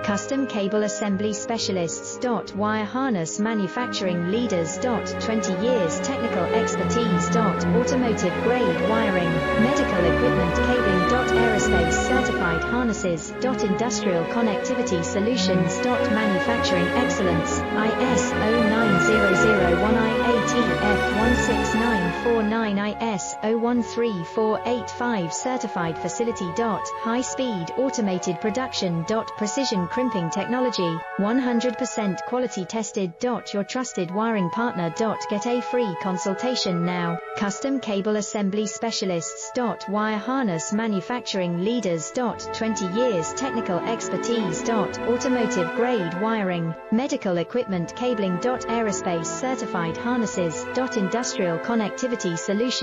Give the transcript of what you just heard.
Custom Cable Assembly Specialists. Wire harness manufacturing leaders. 20 years technical expertise. Automotive grade wiring, medical equipment cabling. Aerospace certified harnesses. Industrial connectivity solutions. Manufacturing excellence. ISO 9001 IATF 16949 ISO 13485 certified facility. High speed automated production. Precision crimping technology, 100% quality tested. Your trusted wiring partner. Get a free consultation now. Custom Cable Assembly Specialists. Wire harness manufacturing leaders. 20 years technical expertise. Automotive grade wiring, medical equipment cabling. Aerospace certified harnesses. Industrial connectivity solution.